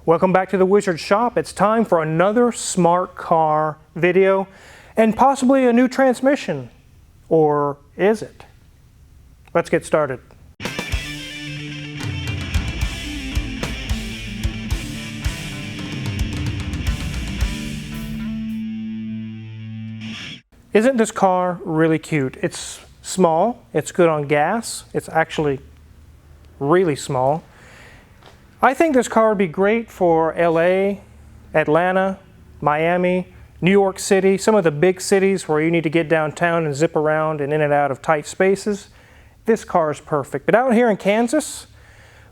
Welcome back to the Wizard Shop. It's time for another smart car video and possibly a new transmission. Or is it? Let's get started. Isn't this car really cute? It's small, it's good on gas, it's actually really small. I think this car would be great for LA, Atlanta, Miami, New York City, some of the big cities where you need to get downtown and zip around and in and out of tight spaces. This car is perfect. But out here in Kansas,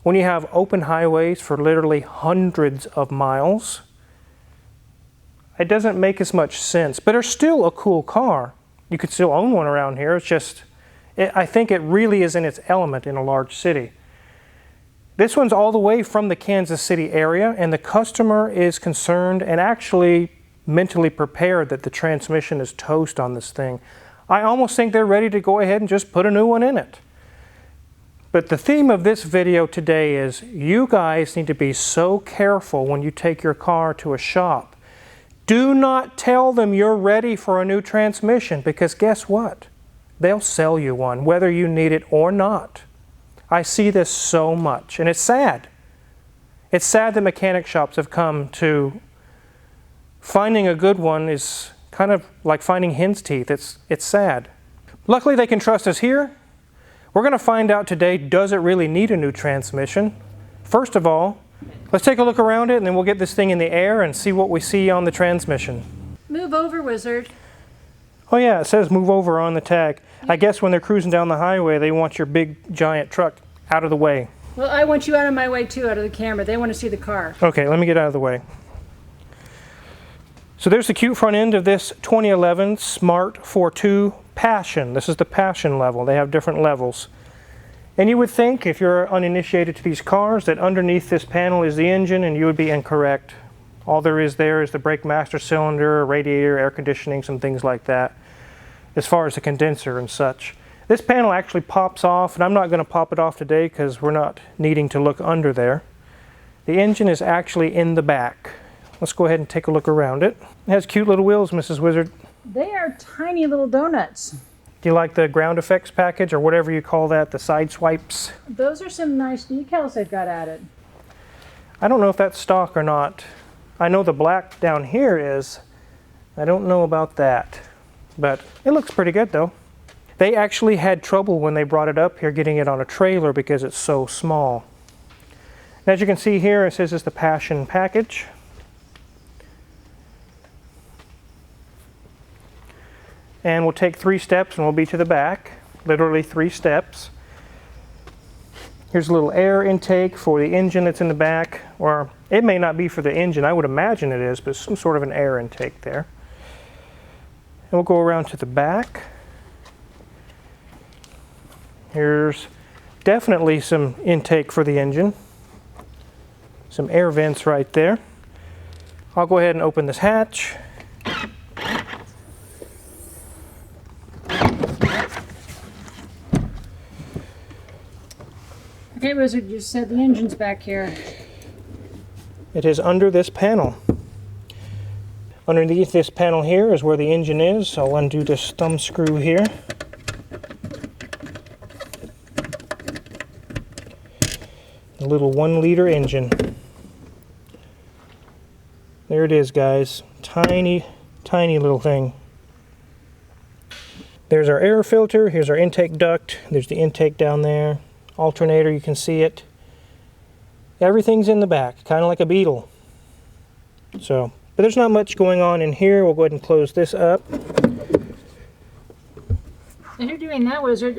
when you have open highways for literally hundreds of miles, it doesn't make as much sense. But it's still a cool car. You could still own one around here. It's just, I think it really is in its element in a large city. This one's all the way from the Kansas City area, and the customer is concerned and actually mentally prepared that the transmission is toast on this thing. I almost think they're ready to go ahead and just put a new one in it. But the theme of this video today is you guys need to be so careful when you take your car to a shop. Do not tell them you're ready for a new transmission, because guess what? They'll sell you one, whether you need it or not. I see this so much, and it's sad. It's sad that mechanic shops have come to finding a good one is kind of like finding hen's teeth. It's sad. Luckily, they can trust us here. We're going to find out today, does it really need a new transmission? First of all, let's take a look around it, and then we'll get this thing in the air and see what we see on the transmission. Move over, Wizard. Oh yeah, it says move over on the tag. I guess when they're cruising down the highway, they want your big, giant truck out of the way. Well, I want you out of my way too, out of the camera. They want to see the car. Okay, let me get out of the way. So there's the cute front end of this 2011 Smart Fortwo Passion. This is the Passion level. They have different levels. And you would think, if you're uninitiated to these cars, that underneath this panel is the engine, and you would be incorrect. All there is the brake master cylinder, radiator, air conditioning, some things like that, as far as the condenser and such. This panel actually pops off, and I'm not going to pop it off today because we're not needing to look under there. The engine is actually in the back. Let's go ahead and take a look around it. It has cute little wheels, Mrs. Wizard. They are tiny little donuts. Do you like the ground effects package, or whatever you call that, the side swipes? Those are some nice decals they've got added. I don't know if that's stock or not. I know the black down here is. I don't know about that. But it looks pretty good though. They actually had trouble when they brought it up here getting it on a trailer because it's so small. And as you can see here, it says it's the Passion package. And we'll take 3 steps and we'll be to the back. Literally 3 steps. Here's a little air intake for the engine that's in the back. Or it may not be for the engine, I would imagine it is, but some sort of an air intake there. And we'll go around to the back. Here's definitely some intake for the engine. Some air vents right there. I'll go ahead and open this hatch. Okay, Wizard, you said the engine's back here. It is under this panel. Underneath this panel here is where the engine is. So I'll undo this thumb screw here. A little 1-liter engine. There it is, guys. Tiny, tiny little thing. There's our air filter. Here's our intake duct. There's the intake down there. Alternator, you can see it. Everything's in the back, kind of like a Beetle. So, but there's not much going on in here. We'll go ahead and close this up. And you're doing that, Wizard.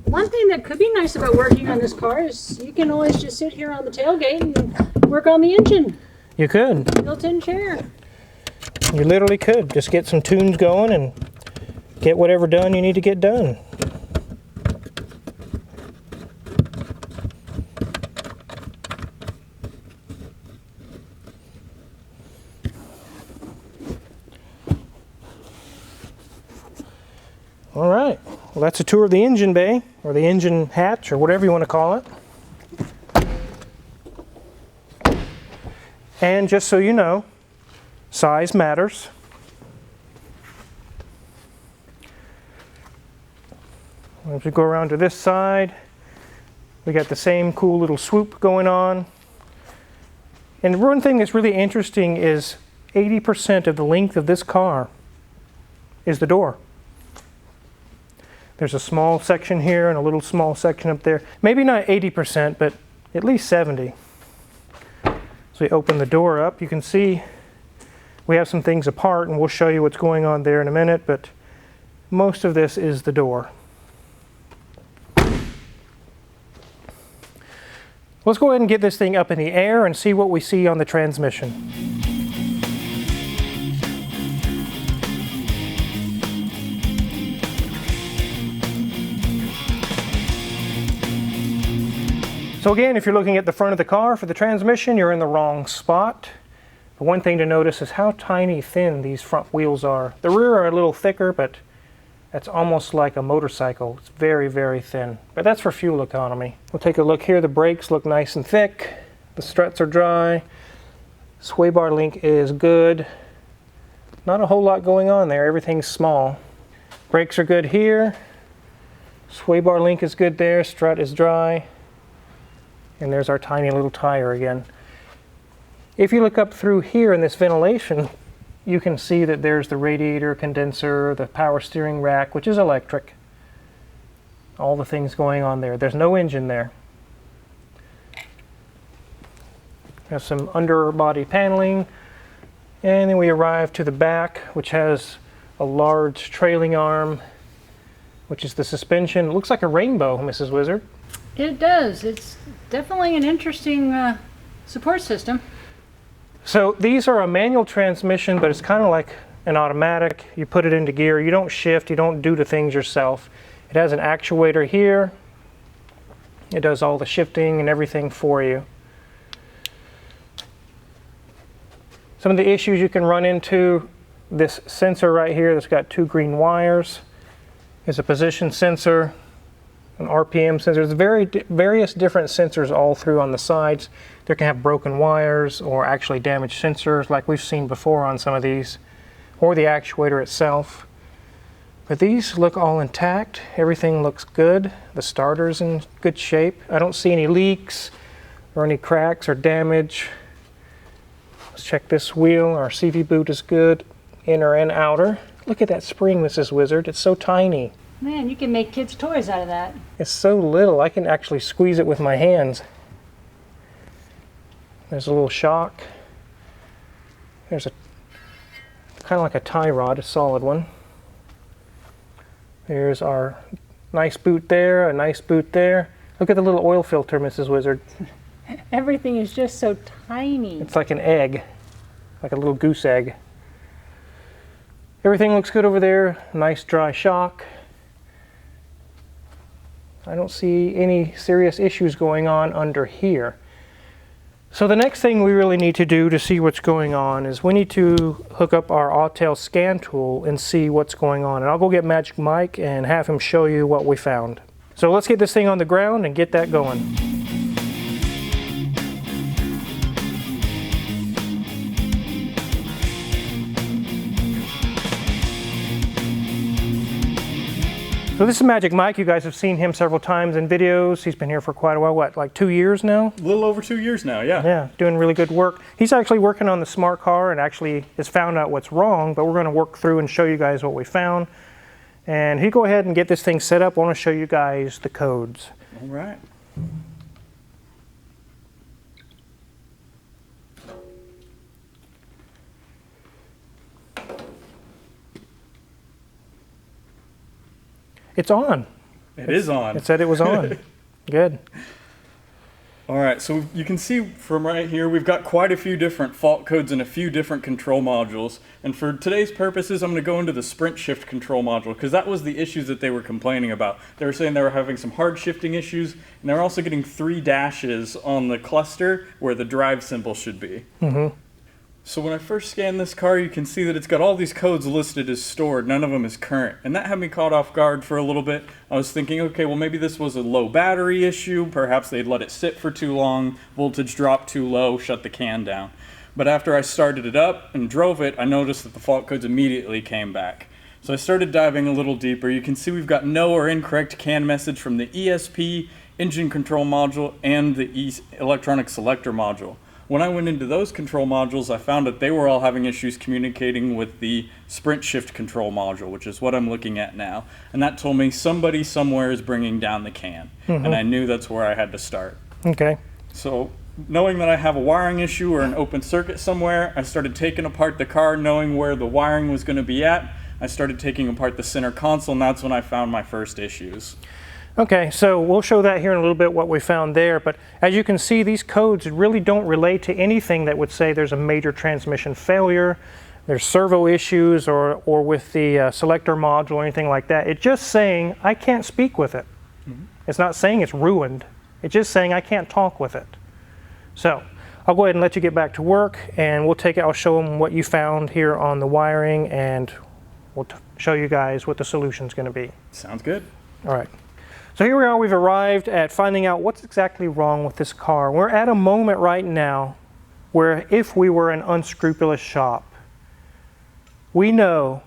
One thing that could be nice about working on this car is you can always just sit here on the tailgate and work on the engine. You could. Built-in chair. You literally could. Just get some tunes going and get whatever done you need to get done. All right, well that's a tour of the engine bay, or the engine hatch, or whatever you want to call it. And just so you know, size matters. As we go around to this side, we got the same cool little swoop going on. And one thing that's really interesting is 80% of the length of this car is the door. There's a small section here and a little small section up there. Maybe not 80%, but at least 70. So we open the door up. You can see we have some things apart, and we'll show you what's going on there in a minute, but most of this is the door. Let's go ahead and get this thing up in the air and see what we see on the transmission. So again, if you're looking at the front of the car for the transmission, you're in the wrong spot. But one thing to notice is how tiny thin these front wheels are. The rear are a little thicker, but that's almost like a motorcycle. It's very, very thin. But that's for fuel economy. We'll take a look here. The brakes look nice and thick. The struts are dry. Sway bar link is good. Not a whole lot going on there. Everything's small. Brakes are good here. Sway bar link is good there. Strut is dry. And there's our tiny little tire again. If you look up through here in this ventilation, you can see that there's the radiator, condenser, the power steering rack, which is electric. All the things going on there. There's no engine there. There's some underbody paneling. And then we arrive to the back, which has a large trailing arm, which is the suspension. It looks like a rainbow, Mrs. Wizard. It does. It's definitely an interesting support system. So these are a manual transmission, but it's kind of like an automatic. You put it into gear. You don't shift. You don't do the things yourself. It has an actuator here. It does all the shifting and everything for you. Some of the issues you can run into, this sensor right here that's got two green wires is a position sensor, an RPM sensor. There's various different sensors all through on the sides. They can have broken wires or actually damaged sensors like we've seen before on some of these, or the actuator itself. But these look all intact. Everything looks good. The starter's in good shape. I don't see any leaks or any cracks or damage. Let's check this wheel. Our CV boot is good, inner and outer. Look at that spring, Mrs. Wizard. It's so tiny. Man, you can make kids' toys out of that. It's so little, I can actually squeeze it with my hands. There's a little shock. There's a kind of like a tie rod, a solid one. There's our nice boot there, a nice boot there. Look at the little oil filter, Mrs. Wizard. Everything is just so tiny. It's like an egg, like a little goose egg. Everything looks good over there. Nice dry shock. I don't see any serious issues going on under here. So the next thing we really need to do to see what's going on is we need to hook up our Autel scan tool and see what's going on. And I'll go get Magic Mike and have him show you what we found. So let's get this thing on the ground and get that going. So this is Magic Mike. You guys have seen him several times in videos. He's been here for quite a while. What, like 2 years now? A little over 2 years now, yeah. Yeah, doing really good work. He's actually working on the smart car and actually has found out what's wrong, but we're going to work through and show you guys what we found. And he'll go ahead and get this thing set up. I want to show you guys the codes. All right. It's on. It is on. It said it was on. Good. All right, so you can see from right here, we've got quite a few different fault codes and a few different control modules. And for today's purposes, I'm going to go into the sprint shift control module because that was the issues that they were complaining about. They were saying they were having some hard shifting issues, and they were also getting 3 dashes on the cluster where the drive symbol should be. Mm-hmm. So when I first scanned this car, you can see that it's got all these codes listed as stored. None of them is current. And that had me caught off guard for a little bit. I was thinking, okay, well maybe this was a low battery issue. Perhaps they'd let it sit for too long, voltage dropped too low, shut the can down. But after I started it up and drove it, I noticed that the fault codes immediately came back. So I started diving a little deeper. You can see we've got no or incorrect CAN message from the ESP, engine control module, and the electronic selector module. When I went into those control modules, I found that they were all having issues communicating with the sprint shift control module, which is what I'm looking at now. And that told me somebody somewhere is bringing down the can. And I knew that's where I had to start. Okay. So knowing that I have a wiring issue or an open circuit somewhere, I started taking apart the car, knowing where the wiring was going to be at. I started taking apart the center console, and that's when I found my first issues. Okay, so we'll show that here in a little bit, what we found there, but as you can see, these codes really don't relate to anything that would say there's a major transmission failure, there's servo issues, or with the selector module or anything like that. It's just saying, I can't speak with it. It's not saying it's ruined. It's just saying I can't talk with it. So, I'll go ahead and let you get back to work, and I'll show them what you found here on the wiring, and we'll show you guys what the solution's going to be. Sounds good. All right. So here we are, we've arrived at finding out what's exactly wrong with this car. We're at a moment right now where if we were an unscrupulous shop, we know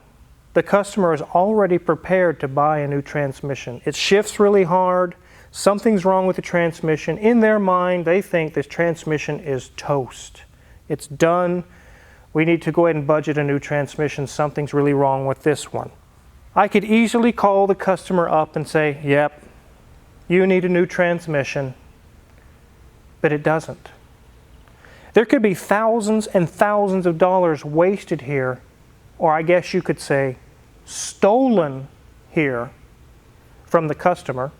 the customer is already prepared to buy a new transmission. It shifts really hard, something's wrong with the transmission. In their mind, they think this transmission is toast. It's done. We need to go ahead and budget a new transmission. Something's really wrong with this one. I could easily call the customer up and say, yep, you need a new transmission, but it doesn't. There could be thousands and thousands of dollars wasted here, or I guess you could say stolen here from the customer.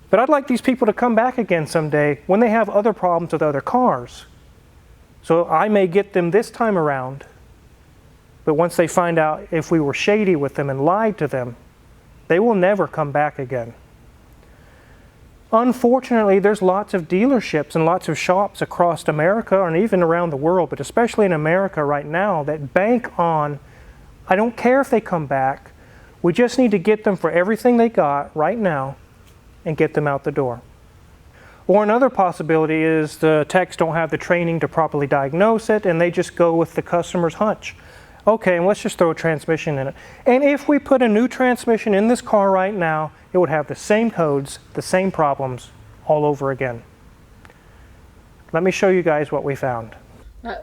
But I'd like these people to come back again someday when they have other problems with other cars. So I may get them this time around, but once they find out if we were shady with them and lied to them, they will never come back again. Unfortunately, there's lots of dealerships and lots of shops across America and even around the world, but especially in America right now, that bank on, I don't care if they come back, we just need to get them for everything they got right now and get them out the door. Or another possibility is the techs don't have the training to properly diagnose it and they just go with the customer's hunch. Okay, and let's just throw a transmission in it. And if we put a new transmission in this car right now, it would have the same codes, the same problems all over again. Let me show you guys what we found.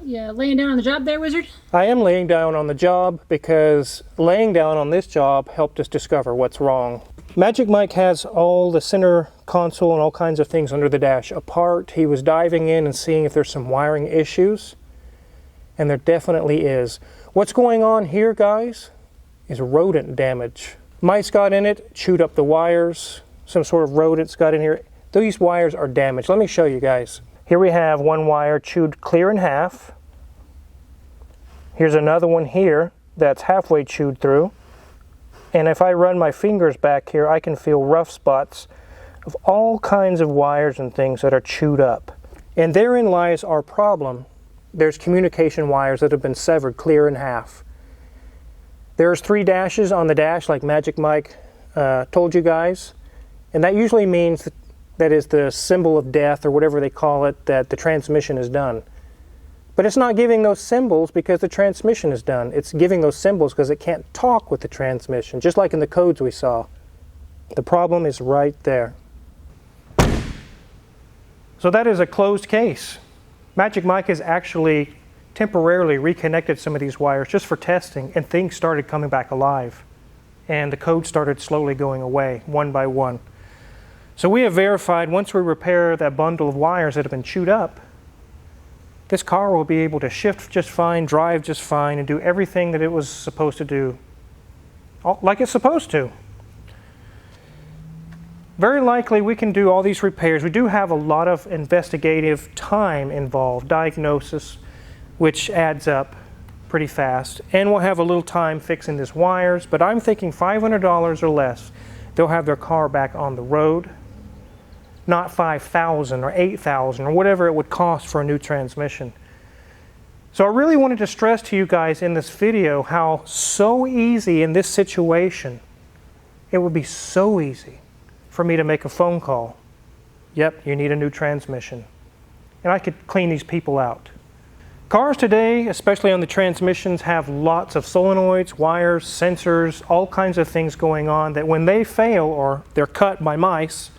Yeah, laying down on the job there, Wizard? I am laying down on the job because laying down on this job helped us discover what's wrong. Magic Mike has all the center console and all kinds of things under the dash apart. He was diving in and seeing if there's some wiring issues, and there definitely is. What's going on here, guys, is rodent damage. Mice got in it, chewed up the wires, some sort of rodents got in here. These wires are damaged. Let me show you guys. Here we have one wire chewed clear in half. Here's another one here that's halfway chewed through. And if I run my fingers back here, I can feel rough spots of all kinds of wires and things that are chewed up. And therein lies our problem. There's communication wires that have been severed clear in half. There's 3 dashes on the dash like Magic Mike told you guys. And that usually means that is the symbol of death or whatever they call it, that the transmission is done. But it's not giving those symbols because the transmission is done. It's giving those symbols because it can't talk with the transmission, just like in the codes we saw. The problem is right there. So that is a closed case. Magic Mike has actually temporarily reconnected some of these wires just for testing, and things started coming back alive. And the code started slowly going away, one by one. So we have verified once we repair that bundle of wires that have been chewed up, this car will be able to shift just fine, drive just fine, and do everything that it was supposed to do, like it's supposed to. Very likely we can do all these repairs. We do have a lot of investigative time involved, diagnosis, which adds up pretty fast. And we'll have a little time fixing these wires, but I'm thinking $500 or less, they'll have their car back on the road. Not $5,000 or $8,000 or whatever it would cost for a new transmission. So I really wanted to stress to you guys in this video how so easy in this situation, it would be so easy for me to make a phone call. Yep, you need a new transmission. And I could clean these people out. Cars today, especially on the transmissions, have lots of solenoids, wires, sensors, all kinds of things going on that when they fail or they're cut by mice,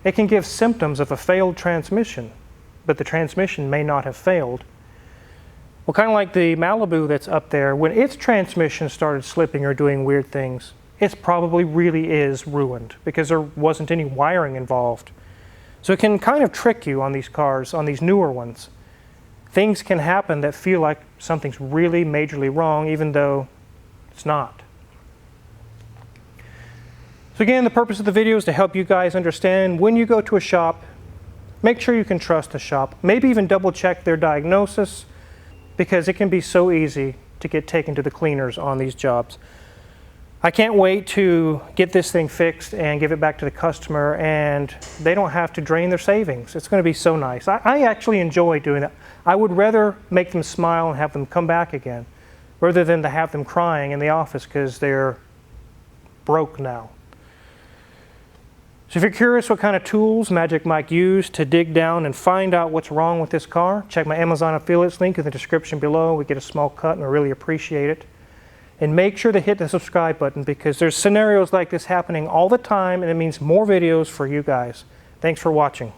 it can give symptoms of a failed transmission, but the transmission may not have failed. Well, kind of like the Malibu that's up there, when its transmission started slipping or doing weird things, it probably really is ruined because there wasn't any wiring involved. So it can kind of trick you on these cars, on these newer ones. Things can happen that feel like something's really majorly wrong, even though it's not. So again, the purpose of the video is to help you guys understand when you go to a shop, make sure you can trust the shop. Maybe even double check their diagnosis, because it can be so easy to get taken to the cleaners on these jobs. I can't wait to get this thing fixed and give it back to the customer, and they don't have to drain their savings. It's going to be so nice. I actually enjoy doing that. I would rather make them smile and have them come back again, rather than to have them crying in the office because they're broke now. So if you're curious what kind of tools Magic Mike used to dig down and find out what's wrong with this car, check my Amazon affiliates link in the description below. We get a small cut and I really appreciate it. And make sure to hit the subscribe button because there's scenarios like this happening all the time and it means more videos for you guys. Thanks for watching.